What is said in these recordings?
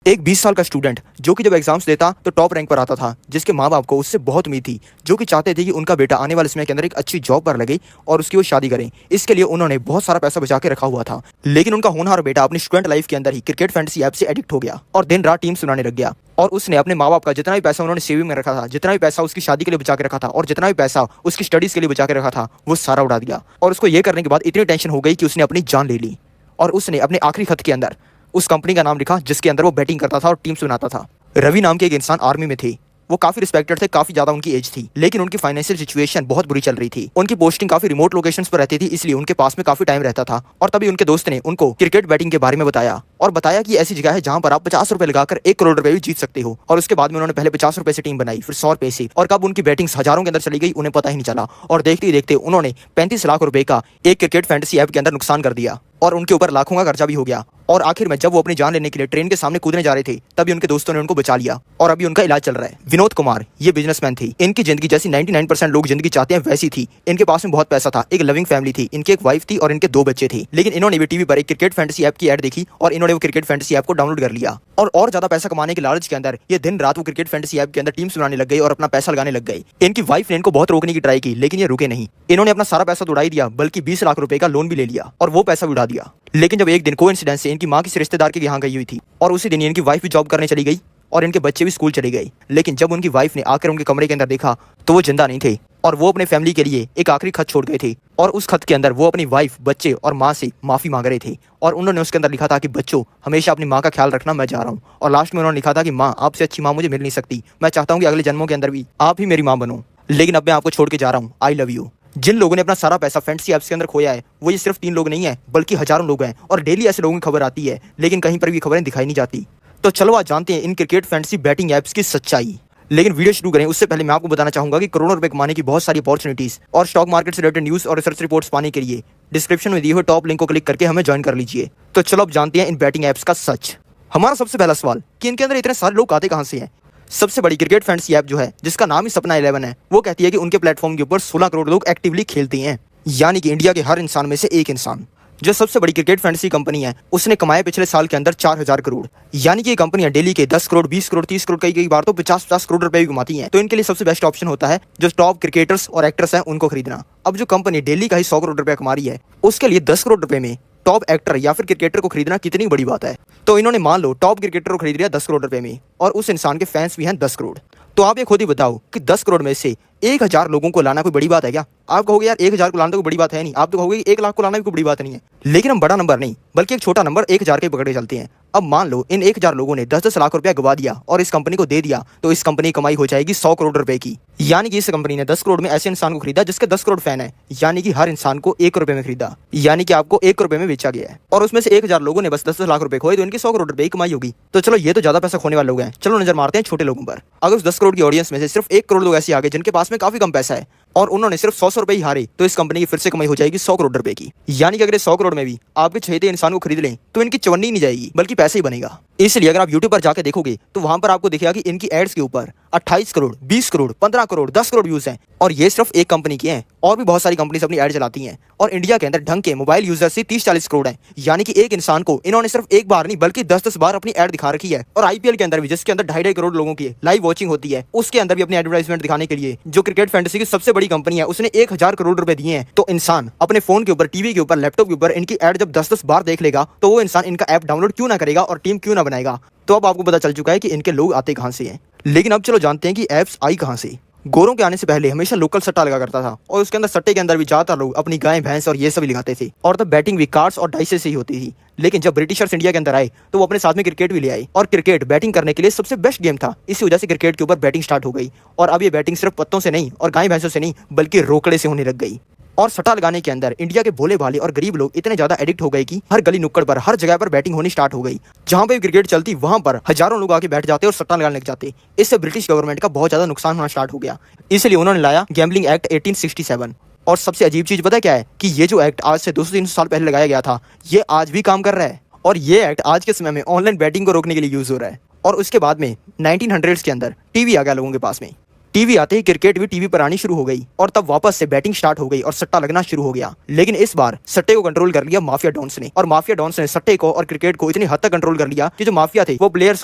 एक 20 साल का स्टूडेंट जो कि जब एग्जाम्स देता तो टॉप रैंक पर आता था, जिसके माँ बाप को उससे बहुत उम्मीद थी, जो कि चाहते थे कि उनका बेटा आने वाले समय के अंदर एक अच्छी जॉब पर लगे और उसकी वो शादी करें। इसके लिए उन्होंने बहुत सारा पैसा बचा के रखा हुआ था। लेकिन उनका होनहार बेटा अपनी स्टूडेंट लाइफ के अंदर ही क्रिकेट फैंटेसी ऐप से एडिक्ट हो गया और दिन रात टीम सुनाने लग गया। और उसने अपने माँ बाप का जितना भी पैसा उन्होंने सेविंग में रखा था, जितना भी पैसा उसकी शादी के लिए बचा के रखा था और जितना भी पैसा उसकी स्टडीज के लिए बचा के रखा था, वो सारा उड़ा दिया। और उसको ये करने के बाद इतनी टेंशन हो गई कि उसने अपनी जान ले ली। और उसने अपने आखिरी खत के अंदर उस कंपनी का नाम लिखा जिसके अंदर वो बैटिंग करता था और टीम सुनाता था। रवि नाम के एक इंसान आर्मी में थे। वो काफी रिस्पेक्टेड थे, काफी ज्यादा उनकी एज थी, लेकिन उनकी फाइनेंशियल सिचुएशन बहुत बुरी चल रही थी। उनकी पोस्टिंग काफी रिमोट लोकेशंस पर रहती थी, इसलिए उनके पास में काफी टाइम रहता था। और तभी उनके दोस्त ने उनको क्रिकेट बैटिंग के बारे में बताया और बताया कि ऐसी जगह है जहां पर आप 50 रुपए लगाकर 1 करोड़ रुपए भी जीत सकते हो। और उसके बाद में उन्होंने पहले 50 रुपए से टीम बनाई, फिर 100 रुपए से, और कब उनकी बैटिंग्स हजारों के अंदर चली गई उन्हें पता ही नहीं चला। और देखते ही देखते उन्होंने 35 लाख रुपए का एक क्रिकेट फैंटेसी ऐप के अंदर नुकसान कर दिया और उनके ऊपर लाखों का खर्चा भी हो गया। और आखिर में जब वो अपनी जान लेने के लिए ट्रेन के सामने कूदने जा रहे थे, तभी उनके दोस्तों ने उनको बचा लिया और अभी उनका इलाज चल रहा है। विनोद कुमार ये बिजनेसमैन थे। इनकी जिंदगी जैसी 99% लोग जिंदगी चाहते हैं वैसी थी। इनके पास में बहुत पैसा था, एक लविंग फैमिली थी, इनकी एक वाइफ थी और इनके 2 बच्चे थे। लेकिन इन्होंने भी टीवी पर एक क्रिकेट फैंटेसी ऐप की ऐड देखी और इन्होंने वो क्रिकेट फैंटेसी ऐप को डाउनलोड कर लिया। और ज्यादा पैसा कमाने के लालच के अंदर ये दिन रात वो क्रिकेट फैंटेसी ऐप के अंदर टीम सुनाने लग गए और अपना पैसा लगाने लग गए। इनकी वाइफ ने इनको बहुत रोकने की ट्राई की, लेकिन ये रुके नहीं। इन्होंने अपना सारा पैसा तो उड़ा ही दिया, बल्कि 20 लाख रुपए का लोन भी ले लिया और वो पैसा भी उड़ा दिया। लेकिन जब एक दिन कोइंसिडेंस से इनकी माँ किसी रिश्तेदार के यहाँ गई हुई थी और उसी दिन इनकी वाइफ भी जॉब करने चली गई और इनके बच्चे भी स्कूल चले गए। लेकिन जब उनकी वाइफ ने आकर उनके कमरे के अंदर देखा तो वो जिंदा नहीं थे और वो अपने फैमिली के लिए एक आखिरी खत छोड़ गए थे। और उस खत के अंदर वो अपनी वाइफ, बच्चे और माँ से माफी मांग रहे थे। और उन्होंने उसके अंदर लिखा था कि बच्चों, हमेशा अपनी माँ का ख्याल रखना, मैं जा रहा हूँ। और लास्ट में उन्होंने लिखा था कि माँ, आपसे अच्छी माँ मुझे मिल नहीं सकती, मैं चाहता हूँ कि अगले जन्मों के अंदर भी आप ही मेरी माँ बनो, लेकिन अब मैं आपको छोड़ के जा रहा हूँ, आई लव यू। जिन लोगों ने अपना सारा पैसा फैंटेसी ऐप्स के अंदर खोया है, वो ये सिर्फ 3 लोग नहीं है, बल्कि हजारों लोग हैं। और डेली ऐसे लोगों की खबर आती है, लेकिन कहीं पर भी खबरें दिखाई नहीं जाती। तो चलो आज जानते हैं in cricket fantasy betting apps की सच्चाई। लेकिन वीडियो शुरू करें उससे पहले मैं आपको बताना चाहूंगा कि करोड़ों रुपए कमाने की बहुत सारी अपॉर्चुनिटीज और स्टॉक मार्केट से रिलेटेड न्यूज और रिसर्च रिपोर्ट्स पाने के लिए डिस्क्रिप्शन में दिए हुए टॉप लिंक को क्लिक करके हमें ज्वाइन कर लीजिए। तो चलो अब जानते हैं इन बैटिंग ऐप्स का सच। हमारा सबसे पहला सवाल कि इनके अंदर इतने सारे लोग आते कहां से हैं। सबसे बड़ी क्रिकेट फैंटेसी ऐप जो है, जिसका नाम ही सपना 11 है, वो कहती है कि उनके प्लेटफॉर्म के ऊपर 16 करोड़ लोग एक्टिवली खेलते हैं, यानी कि इंडिया के हर इंसान में से एक इंसान। जो सबसे बड़ी क्रिकेट फैंटेसी कंपनी है, उसने कमाए पिछले साल के अंदर 4000 करोड़, यानी कि ये कंपनियां डेली के 10 करोड़, 20 करोड़, 30 करोड़, कई बार तो 50 करोड़ रुपए भी कमाती हैं। तो इनके लिए सबसे बेस्ट ऑप्शन होता है जो टॉप क्रिकेटर्स और एक्टर्स हैं उनको खरीदना। अब जो कंपनी डेली का ही 100 करोड़ रुपया कमा रही है, उसके लिए 10 करोड़ रुपए में टॉप एक्टर या फिर क्रिकेटर को खरीदना कितनी बड़ी बात है। तो इन्होंने मान लो टॉप क्रिकेटर को खरीद लिया 10 करोड़ रुपए में, और उस इंसान के फैंस भी हैं 10 करोड़। तो आप ये खुद ही बताओ कि 10 करोड़ में से 1000 लोगों को लाना कोई बड़ी बात है क्या? आप कहोगे यार 1000 को लाना तो कोई बड़ी बात है नहीं। आप तो कहोगे 1 लाख को लाना भी कोई बड़ी बात नहीं है। लेकिन हम बड़ा नंबर नहीं, बल्कि एक छोटा नंबर 1000 के पकड़े चलते हैं। अब मान लो इन 1000 लोगों ने 10-10 लाख रुपया गवा दिया और इस कंपनी को दे दिया, तो इस कंपनी की कमाई हो जाएगी 100 करोड़ रुपए की। यानी कि इस कंपनी ने 10 करोड़ में ऐसे इंसान को खरीदा जिसके 10 करोड़ फैन है, यानी कि हर इंसान को 1 रुपए में खरीदा, यानी कि आपको 1 रुपए में बेचा गया है। और उसमें से 1000 लोगों ने बस 10-10 लाख रुपए खोए, तो इनकी 100 करोड़ रुपए की कमाई होगी। तो चलो ये तो ज्यादा पैसा खोने वाले लोग हैं, चलो नजर मारते हैं छोटे लोगों पर। अगर उस 10 करोड़ की ऑडियंस में से सिर्फ 1 करोड़ लोग ऐसे आ गए जिनके पास में काफी कम पैसा है और उन्होंने सिर्फ 100 रुपए ही हारे, तो इस कंपनी की फिर से कमाई हो जाएगी 100 करोड़ रुपए की। यानी कि अगर 100 करोड़ में भी आपके चहेते इंसान को खरीद लें, तो इनकी चवन्नी नहीं जाएगी, बल्कि पैसे ही बनेगा। इसलिए अगर आप यूट्यूब पर जाके देखोगे तो वहां पर आपको दिखेगा कि इनकी एड्स के ऊपर 28 करोड़, 20 करोड़, 15 करोड़, 10 करोड़ व्यूज हैं। और ये सिर्फ एक कंपनी की हैं, और भी बहुत सारी कंपनीज अपनी एड चलाती हैं। और इंडिया के अंदर ढंग के मोबाइल यूजर से 30-40 करोड़ हैं, यानी कि एक इंसान को इन्होंने सिर्फ एक बार नहीं बल्कि 10-10 बार अपनी एड दिखा रखी है। और आईपीएल के अंदर भी, जिसके अंदर 2.5 करोड़ लोगों की लाइव वॉचिंग होती है, उसके अंदर भी अपनी एडवर्टाइजमेंट दिखाने के लिए जो क्रिकेट फैंटेसी की सबसे बड़ी कंपनी है, उसने 1000 करोड़ रुपए दिए हैं। तो इंसान अपने फोन के ऊपर, टीवी के ऊपर, लैपटॉप के ऊपर इनकी एड जब 10-10 बार देख लेगा, तो वो इंसान इनका ऐप डाउनलोड क्यों ना करेगा और टीम क्यों ना बनाएगा। तो अब आपको पता चल चुका है कि इनके लोग आते कहां से हैं। लेकिन अब चलो जानते हैं कि एप्स आई कहां से। गोरों के आने से पहले हमेशा लोकल सट्टा लगा करता था, और उसके अंदर सट्टे के अंदर भी ज्यादातर लोग अपनी गाय, भैंस और ये सब लगाते थे। और तब बैटिंग भी कार्ड्स और डाइस से ही होती थी। लेकिन जब ब्रिटिशर्स इंडिया के अंदर आए, तो वो अपने साथ में क्रिकेट भी ले आए, और क्रिकेट बैटिंग करने के लिए सबसे बेस्ट गेम था। इसी वजह से क्रिकेट के ऊपर बैटिंग स्टार्ट हो गई। और अब ये बैटिंग सिर्फ पत्तों से नहीं और गाय भैंसों से नहीं, बल्कि रोकड़े से होने लग गई। और सट्टा लगाने के अंदर इंडिया के भोले भाले और गरीब लोग इतने ज्यादा एडिक्ट हो गए कि हर गली नुक्कड़ पर, हर जगह पर बैटिंग होनी स्टार्ट हो गई। जहां पे क्रिकेट चलती, वहां पर हजारों लोग आके बैठ जाते और सट्टा लगाने लग जाते। इससे ब्रिटिश गवर्नमेंट का बहुत ज्यादा नुकसान होना स्टार्ट हो गया। इसलिए उन्होंने लाया गैम्बलिंग एक्ट 1867। और सबसे अजीब चीज पता क्या है कि ये जो एक्ट आज से 200-300 साल पहले लगाया गया था, ये आज भी काम कर रहा है। और ये एक्ट आज के समय में ऑनलाइन बैटिंग को रोकने के लिए यूज हो रहा है। और उसके बाद में 1900s के अंदर टीवी आ गया लोगों के पास में। टीवी आते ही क्रिकेट भी टीवी पर आनी शुरू हो गई और तब वापस से बैटिंग स्टार्ट हो गई और सट्टा लगना शुरू हो गया। लेकिन इस बार सट्टे को कंट्रोल कर लिया माफिया डॉन्स ने, और माफिया डॉन्स ने सट्टे को और क्रिकेट को इतनी हद तक कंट्रोल कर लिया कि जो माफिया थे वो प्लेयर्स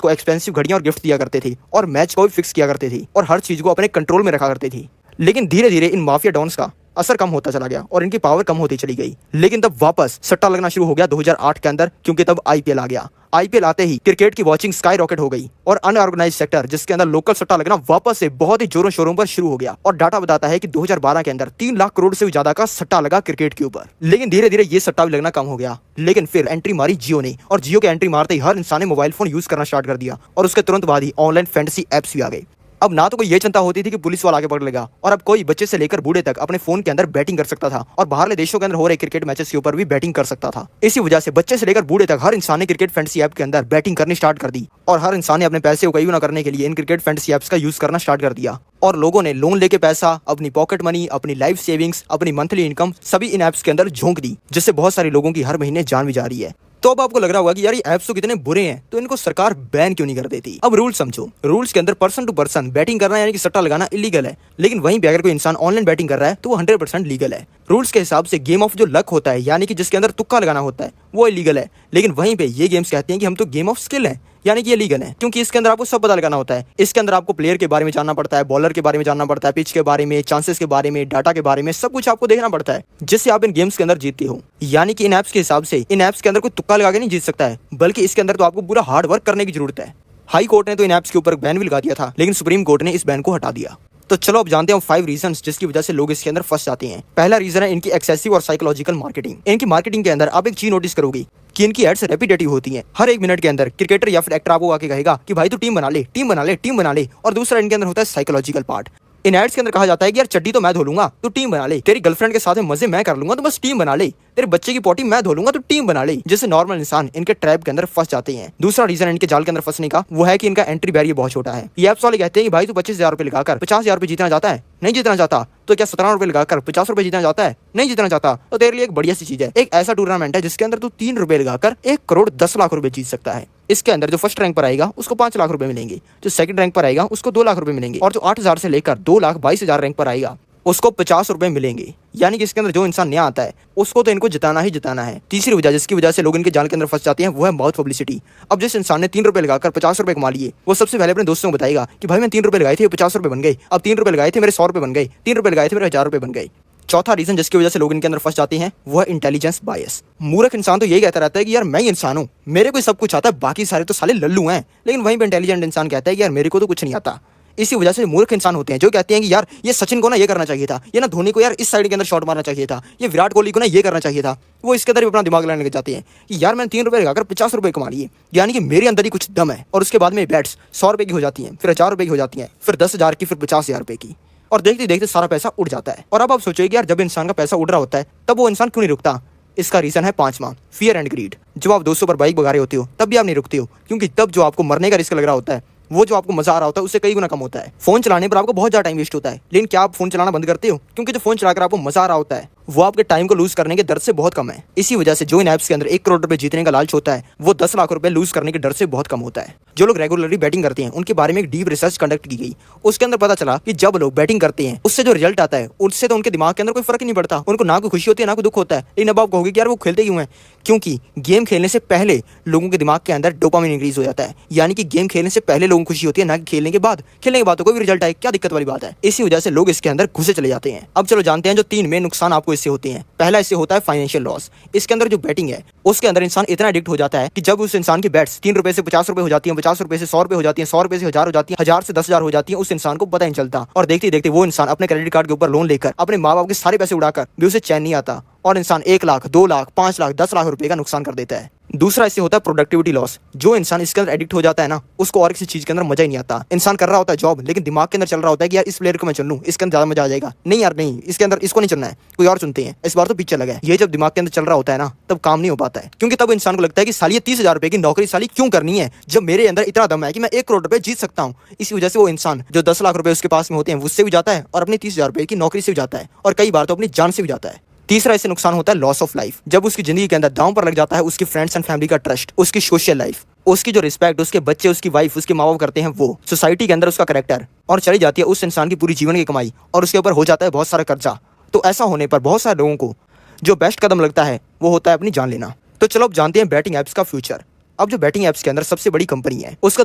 को एक्सपेंसिव घड़ियां और गिफ्ट दिया करते थे और मैच को भी फिक्स किया करते थे और हर चीज को अपने कंट्रोल में रखा करते थे। लेकिन धीरे धीरे इन माफिया डॉन्स का असर कम होता चला गया और इनकी पावर कम होती चली गई। लेकिन तब वापस सट्टा लगना शुरू हो गया 2008 के अंदर, क्योंकि तब आईपीएल आ गया। आईपीएल आते ही क्रिकेट की वॉचिंग स्काई रॉकेट हो गई और अनऑर्गेनाइज सेक्टर जिसके अंदर लोकल सट्टा लगना वापस से बहुत ही जोरों शोरों पर शुरू हो गया। और डाटा बताता है कि 2012 के अंदर 3 लाख करोड़ से भी ज्यादा का सट्टा लगा क्रिकेट के ऊपर। लेकिन धीरे धीरे ये सट्टा भी लगना कम हो गया। लेकिन फिर एंट्री मारी जियो ने, और जियो के एंट्री मारते ही हर इंसान ने मोबाइल फोन यूज करना स्टार्ट कर दिया और उसके तुरंत बाद ही ऑनलाइन फैंटेसी एप्स भी आ गए। अब ना तो कोई ये चिंता होती थी कि पुलिस वाला आगे पकड़ लेगा, और अब कोई बच्चे से लेकर बूढ़े तक अपने फोन के अंदर बैटिंग कर सकता था और बाहरले देशों के अंदर हो रहे क्रिकेट मैचेस के ऊपर भी बैटिंग कर सकता था। इसी वजह से बच्चे से लेकर बूढ़े तक हर इंसान ने क्रिकेट फैंटेसी ऐप के अंदर बैटिंग करनी स्टार्ट कर दी और हर इंसान ने अपने पैसे को कई गुना करने के लिए इन क्रिकेट फैंटेसी ऐप्स का यूज करना स्टार्ट कर दिया। और लोगों ने लोन लेके पैसा, अपनी पॉकेट मनी, अपनी लाइफ सेविंग्स, अपनी मंथली इनकम सभी इन ऐप्स के अंदर झोंक दी, जिससे बहुत सारे लोगों की हर महीने जान भी जा रही है। तो अब आपको लग रहा होगा कि यार ये ऐप्स तो कितने बुरे हैं, तो इनको सरकार बैन क्यों नहीं कर देती। अब रूल समझो, रूल्स के अंदर पर्सन टू पर्सन बैटिंग करना यानी कि सट्टा लगाना इलीगल है, लेकिन वहीं पे अगर कोई इंसान ऑनलाइन बैटिंग कर रहा है तो वो 100% लीगल है। रूल्स के हिसाब से गेम ऑफ जो लक होता है यानी कि जिसके अंदर तुक्का लगाना होता है वो इलीगल है, लेकिन वहीं पे ये गेम्स कहते हैं कि हम तो गेम ऑफ स्किल है यानी कि ये लीगल है, क्योंकि इसके अंदर आपको सब पता लगाना होता है। इसके अंदर आपको प्लेयर के बारे में जानना पड़ता है, बॉलर के बारे में जानना पड़ता है, पिच के बारे में, चांसेस के बारे में, डाटा के बारे में, सब कुछ आपको देखना पड़ता है जिससे आप इन गेम्स के अंदर जीतते हो। यानी कि इन ऐप्स के हिसाब से इन ऐप्स के अंदर कोई तुक्का लगा के नहीं जीत सकता है, बल्कि इसके अंदर तो आपको पूरा हार्ड वर्क करने की जरूरत है। हाई कोर्ट ने तो इन ऐप्स के ऊपर बैन भी लगा दिया था, लेकिन सुप्रीम कोर्ट ने इस बैन को हटा दिया। तो चलो अब जानते हैं 5 रीजंस जिसकी वजह से लोग इसके अंदर फंस जाते हैं। पहला रीजन है इनकी एक्सेसिव और साइकोलॉजिकल मार्केटिंग। इनकी मार्केटिंग के अंदर आप एक चीज नोटिस करोगे कि इनकी एड्स रेपिटेटिव होती हैं। हर 1 मिनट के अंदर क्रिकेटर या फिर एक्टर आपको आके कहेगा कि भाई तू टीम बना ले, टीम बना ले, टीम बना ले। और दूसरा इनके अंदर होता है साइकोलॉजिकल पार्ट। इन एड्स के अंदर कहा जाता है कि यार चड्डी तो मैं धो लूंगा, तू टीम बना ले। तेरी गर्लफ्रेंड के साथ में मजे मैं कर लूंगा, तो बस टीम बना ले। तेरे बच्चे की पोटी मैं धो लूंगा, तो टीम बना ले। जिससे नॉर्मल इंसान इनके ट्रैप के अंदर फंस जाते हैं। दूसरा रीजन इनके जाल के अंदर फंसने का वो है कि इनका एंट्री बैरियर बहुत छोटा है। ये ऐप्स वाले कहते हैं कि भाई तू 25,000 रुपए लगाकर 50,000 रुपए जीतना चाहता है, नहीं जीतना चाहता तो क्या 17 रुपए लगाकर 50 रुपए जीतना चाहता है, नहीं जीतना चाहता तो तेरे लिए एक बढ़िया सी चीज है, एक ऐसा टूर्नामेंट है जिसके अंदर तू 3 रुपए लगाकर 1 करोड़ 10 लाख रुपए जीत सकता है। इसके अंदर जो फर्स्ट रैंक पर आएगा उसको 5 लाख रुपए मिलेंगे, जो सेकंड रैंक पर आएगा उसको 2 लाख रुपए मिलेंगे, और जो 8,000 से लेकर 2,22,000 रैंक पर आएगा उसको 50 रुपए मिलेंगे। यानी कि इसके अंदर जो इंसान नया आता है उसको तो इनको जिताना ही जिताना है। तीसरी वजह जिसकी वजह से लोग इनके जाल के अंदर फंस जाते हैं वो है माउथ पब्लिसिटी। अब जिस इंसान ने 3 रुपए लगाकर 50 रुपए कमा लिए, वो सबसे पहले अपने दोस्तों को बताएगा कि भाई मैं 3 रुपए लगाए थे 50 रुपए बन गए, अब 3 रुपए लगाए थे मेरे 100 रुपए बन गए, 3 रुपए लगाए थे मेरे 1000 रुपए बन गए। चौथा रीजन जिसकी वजह से लोग इनके अंदर फंस जाते हैं वो है इंटेलिजेंस बायस। मूर्ख इंसान तो यही कहता रहता है कि यार मैं ही इंसान हूँ, मेरे को सब कुछ आता है, बाकी सारे तो साले लल्लू हैं। लेकिन वहीं पे इंटेलिजेंट इंसान कहता है कि यार मेरे को तो कुछ नहीं आता। इसी वजह से मूर्ख इंसान होते हैं जो कहते हैं कि यार ये सचिन को ना ये करना चाहिए था, ये ना धोनी को यार इस साइड के अंदर शॉट मारना चाहिए था, ये विराट कोहली को ना ये करना चाहिए था। वो इसके अंदर भी अपना दिमाग लगाने लग जाते हैं कि यार मैंने 3 रुपए लगाकर 50 रुपए कमा लिए, यानी कि मेरे अंदर ही कुछ दम है। और उसके बाद में बैट्स 100 रुपए की हो जाती हैं, फिर 1000 रुपए की हो जाती हैं, फिर 10,000 की, फिर 50,000 रुपए की, और देखते देखते सारा पैसा उड़ जाता है। और अब आप सोचिए कि यार जब इंसान का पैसा उड़ रहा होता है तब वो इंसान क्यों नहीं रुकता। इसका रीजन है 5वां, फियर एंड ग्रीड। जब आप दोस्तों पर बाइक भगा रहे होते हो तब भी आप नहीं रुकते हो, क्योंकि तब जो आपको मरने का रिस्क लग रहा होता है वो जो आपको मजा आ रहा होता है उससे कई गुना कम होता है। फोन चलाने पर आपको बहुत ज्यादा टाइम वेस्ट होता है, लेकिन क्या आप फोन चलाना बंद करते हो? क्योंकि जो फोन चलाकर आपको मजा आ रहा होता है वो आपके टाइम को लूज करने के डर से बहुत कम है। इसी वजह से जो इन ऐप्स के अंदर 1 करोड़ रुपए जीतने का लालच होता है वो 10 लाख रुपए लूज करने के डर से बहुत कम होता है। जो लोग रेगुलरली बैटिंग करते हैं उनके बारे में एक डीप रिसर्च कंडक्ट की गई। उसके अंदर पता चला कि जब लोग बैटिंग करते हैं उससे जो रिजल्ट आता है उससे तो उनके दिमाग के अंदर कोई फर्क नहीं पड़ता, उनको ना कोई खुशी होती है ना कोई दुख होता है। लेकिन अब आप कहोगे कि यार वो खेलते क्यों हैं? क्योंकि गेम खेलने से पहले लोगों के दिमाग के अंदर डोपामिन इंक्रीज हो जाता है। यानी कि गेम खेलने से पहले लोगों को खुशी होती है, ना कि खेलने के बाद। खेलने के बाद तो कोई भी रिजल्ट आए क्या दिक्कत वाली बात है। इसी वजह से लोग इसके अंदर घुसे चले जाते हैं। अब चलो जानते हैं जो 3 मेन नुकसान आपको इससे होते हैं। पहला इससे होता है फाइनेंशियल लॉस। इसके अंदर जो बैटिंग है उसके अंदर इंसान इतना एडिक्ट हो जाता है कि जब उस इंसान की बैट्स 3 रुपए से 50 रुपए हो जाती है, 50 रुपए से 100 रुपए हो जाती है, 100 रुपए से 1000 हो जाती है, 1000 से 10,000 हो जाती है, उस इंसान को पता नहीं चलता। और देखते देखते वो इंसान अपने क्रेडिट कार्ड के ऊपर लोन लेकर अपने माँ बाप के सारे पैसे उड़ाकर भी उसे चैन नहीं आता, और इंसान 1 लाख, 2 लाख, 5 लाख, 10 लाख रुपए का नुकसान कर देता है। दूसरा इससे होता है प्रोडक्टिविटी लॉस। जो इंसान इसके अंदर एडिक्ट हो जाता है ना उसको और किसी चीज के अंदर मजा ही नहीं आता। इंसान कर रहा होता है जॉब, लेकिन दिमाग के अंदर चल रहा होता है कि यार इस प्लेयर को मैं चुन लूं, इसके अंदर ज्यादा मजा आ जाएगा। नहीं यार नहीं, इसके अंदर इसको नहीं चुनना है, कोई और चुनते हैं, इस बार तो पिच लगा है। ये जब दिमाग के अंदर चल रहा होता है ना तब काम नहीं हो पाता है, क्योंकि तब इंसान को लगता है कि साली 30,000 रुपए की नौकरी साली क्यों करनी है जब मेरे अंदर इतना दम है कि मैं 1 करोड़ रुपए जीत सकता हूँ। इसी वजह से वो इंसान जो 10 लाख रुपए उसके पास में होते हैं उससे भी जाता है और अपनी 30,000 रुपए की नौकरी से भी जाता है, और कई बार तो अपनी जान से भी जाता है। तीसरा इससे नुकसान होता है लॉस ऑफ लाइफ। जब उसकी जिंदगी के अंदर दांव पर लग जाता है उसकी फ्रेंड्स एंड फैमिली का ट्रस्ट, उसकी सोशल लाइफ, उसकी जो रिस्पेक्ट उसके बच्चे, उसकी वाइफ, उसके माँ बाप करते हैं, वो सोसाइटी के अंदर उसका करेक्टर, और चली जाती है उस इंसान की पूरी जीवन की कमाई, और उसके ऊपर हो जाता है बहुत सारा कर्जा। तो ऐसा होने पर बहुत सारे लोगों को जो बेस्ट कदम लगता है वो होता है अपनी जान लेना। तो चलो अब जानते हैं बैटिंग ऐप्स का फ्यूचर। अब जो बैटिंग ऐप्स के अंदर सबसे बड़ी कंपनी है उसका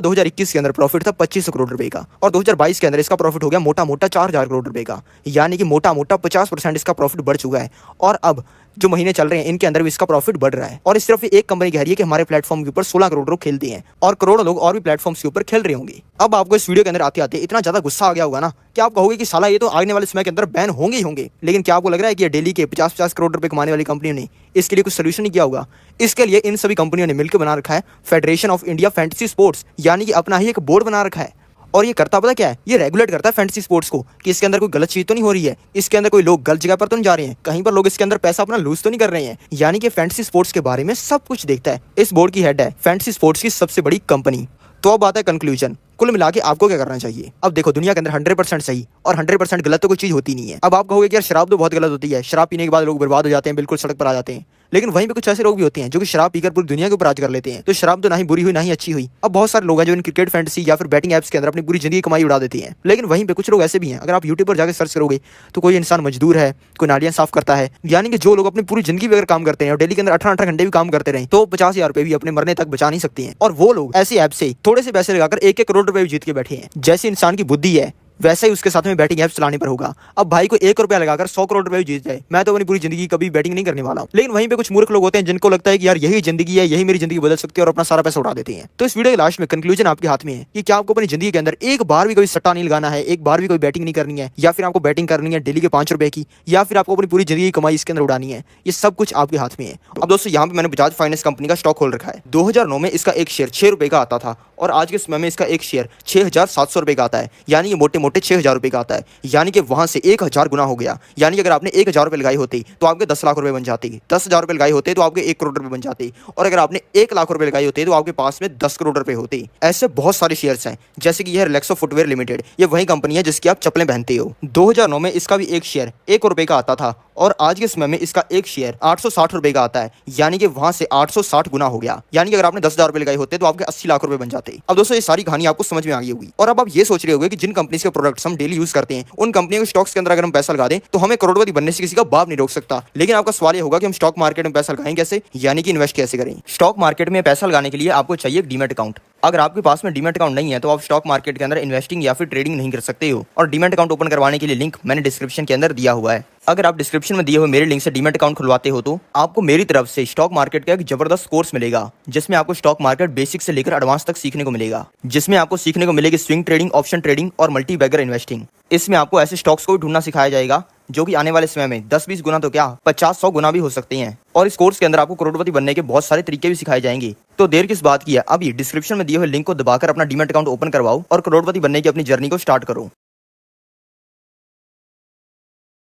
2021 के अंदर प्रॉफिट था 2500 करोड़ रुपए का, और 2022 के अंदर इसका प्रॉफिट हो गया मोटा मोटा 4000 करोड़ रुपए का, यानी कि मोटा मोटा 50% इसका प्रॉफिट बढ़ चुका है। और अब जो महीने चल रहे हैं इनके अंदर भी इसका प्रॉफिट बढ़ रहा है। और इस तरफ एक कंपनी कह रही है कि हमारे प्लेटफॉर्म के ऊपर 16 करोड़ लोग खेलते हैं, और करोड़ों लोग और भी प्लेटफॉर्म्स के ऊपर खेल रहे होंगे। अब आपको इस वीडियो के अंदर आते आते इतना ज्यादा गुस्सा आ गया होगा ना कि आप कहोगे कि साला ये तो आने वाले समय के अंदर बैन होंगे ही होंगे। लेकिन क्या आपको लग रहा है कि ये डेली के 50-50 करोड़ रुपए कमाने वाली कंपनियों ने इसके लिए कुछ सोल्यूशन नहीं किया होगा? इसके लिए इन सभी कंपनियों ने मिलकर बना रखा है federation of India fantasy sports, यानी कि अपना ही एक बोर्ड बना रखा है। और ये करता पता क्या है? ये रेगुलेट करता है फैंटेसी स्पोर्ट्स को कि इसके अंदर कोई गलत चीज तो नहीं हो रही है, इसके अंदर कोई लोग गलत जगह पर तो नहीं जा रहे हैं, कहीं पर लोग इसके अंदर पैसा अपना लूज तो नहीं कर रहे हैं। यानी कि फैंटेसी स्पोर्ट्स के बारे में सब कुछ देखता है। इस बोर्ड की हेड है फैंटेसी स्पोर्ट्स की सबसे बड़ी कंपनी। तो अब आता है कंक्लूजन। कुल मिला के आपको क्या करना चाहिए? अब देखो, दुनिया के अंदर 100% सही और 100% गलत तो कोई चीज होती नहीं है। अब आप कहोगे कि यार शराब तो बहुत गलत होती है, शराब पीने के बाद लोग बर्बाद हो जाते हैं, बिल्कुल सड़क पर आ जाते हैं। लेकिन वहीं पे कुछ ऐसे लोग भी होते हैं जो कि शराब पीकर पूरी दुनिया के ऊपर राज कर लेते हैं। तो शराब तो ना ही बुरी हुई ना ही अच्छी हुई। अब बहुत सारे लोग हैं जो इन क्रिकेट फैंटेसी या फिर बैटिंग ऐप्स के अंदर अपनी पूरी जिंदगी कमाई उड़ा देती हैं। लेकिन वहीं पे कुछ लोग ऐसे भी हैं, अगर आप यूट्यूब पर जाकर सर्च करोगे तो कोई इंसान मजदूर है, कोई नालियां साफ करता है, यानी कि जो लोग अपनी पूरी जिंदगी भी अगर काम करते हैं और डेली के अंदर 18-18 घंटे भी काम करते रहे तो 50,000 रुपए भी अपने मरने तक बचा नहीं सकते हैं। और वो लोग ऐसी ऐप से थोड़े से पैसे लगाकर 1-1 करोड़ रुपए भी जीत के बैठे हैं। जैसे इंसान की बुद्धि है वैसे ही उसके साथ में बैटिंग ऐप्स चलाने पर होगा। अब भाई को 1 रुपया लगाकर 100 करोड़ रुपए जीत जाए, मैं तो अपनी पूरी जिंदगी कभी बैटिंग नहीं करने वाला हूं। लेकिन वहीं पे कुछ मूर्ख लोग होते हैं जिनको लगता है कि यार यही जिंदगी है, यही मेरी जिंदगी बदल सकती है, और अपना सारा पैसा उड़ा देते हैं। तो इस वीडियो के लास्ट में कंक्लूजन आपके हाथ में है कि क्या आपको अपनी जिंदगी के अंदर एक बार भी कोई सट्टा नहीं लगाना है, एक बार भी कोई बैटिंग नहीं करनी है, या फिर आपको बैटिंग करनी है डेली के 5 रुपए की, या फिर आपको अपनी पूरी जिंदगी की कमाई इसके अंदर उड़ानी है। ये सब कुछ आपके हाथ में है। अब दोस्तों, यहाँ पे मैंने बजाज फाइनेंस कंपनी का स्टॉक खोल रखा है। 2009 में इसका एक शेयर 6 रुपए का आता था, और आज के समय में इसका एक शेयर 6,700 रुपए का आता है, यानी कि मोटे मोटे 6,000 रुपए का आता है। यानी कि वहां से 1,000 गुना हो गया। यानी कि अगर आपने 1,000 रुपए लगाए होते तो आपके 10 लाख रुपए बन जाते, 10,000 रुपए लगाए होते तो आपके 1 करोड़ रुपए बन जाते, और अगर आपने 1 लाख रुपए लगाए होते तो आपके पास में 10 करोड़ रुपए होते। ऐसे बहुत सारे शेयर्स हैं, जैसे कि यह रिलैक्सो फुटवेयर लिमिटेड, ये वही कंपनी है जिसकी आप चप्पलें पहनते हो। 2009 में इसका भी एक शेयर 1 रुपए का आता था, और आज के समय में इसका एक शेयर 860 रुपए का आता है, यानी कि वहां से 860 गुना हो गया। यानी कि अगर आपने 10,000 रुपए लगाए होते तो आपके 80 लाख रुपए बन जाते। अब दोस्तों, ये सारी कहानी आपको समझ में आ गई होगी, और अब आप ये सोच रहे होंगे कि जिन कंपनीज के प्रोडक्ट्स हम डेली यूज करते हैं उन कंपनियों के स्टॉक्स के अंदर अगर हम पैसा लगा दें तो हमें करोड़पति बनने से किसी का बाप नहीं रोक सकता। लेकिन आपका सवाल ये होगा कि हम स्टॉक मार्केट में पैसा लगाएं कैसे, यानी कि इन्वेस्ट कैसे करें। स्टॉक मार्केट में पैसा लगाने के लिए आपको चाहिए एक डीमैट अकाउंट। अगर आपके पास में डीमैट अकाउंट नहीं है तो आप स्टॉक मार्केट के अंदर इन्वेस्टिंग या फिर ट्रेडिंग नहीं कर सकते हो। और डीमैट अकाउंट ओपन करवाने के लिए लिंक मैंने डिस्क्रिप्शन के अंदर दिया हुआ है। अगर आप डिस्क्रिप्शन में दिए हुए मेरे लिंक से डीमैट अकाउंट खुलवाते हो तो आपको मेरी तरफ से स्टॉक मार्केट का एक जबरदस्त कोर्स मिलेगा, जिसमें आपको स्टॉक मार्केट बेसिक से लेकर एडवांस तक सीखने को मिलेगा। जिसमें आपको सीखने को मिलेगी स्विंग ट्रेडिंग, ऑप्शन ट्रेडिंग और मल्टी बैगर इन्वेस्टिंग। इसमें आपको ऐसे स्टॉक्स को भी ढूंढना सिखाया जाएगा जो कि आने वाले समय में 10-20 गुना तो क्या 50-100 गुना भी हो सकते हैं। और इस कोर्स के अंदर आपको करोड़पति बनने के बहुत सारे तरीके भी सिखाए जाएंगे। तो देर किस बात की है, अभी डिस्क्रिप्शन में दिए हुए लिंक को दबाकर अपना डीमैट अकाउंट ओपन करवाओ और करोड़पति बनने की अपनी जर्नी को स्टार्ट करो।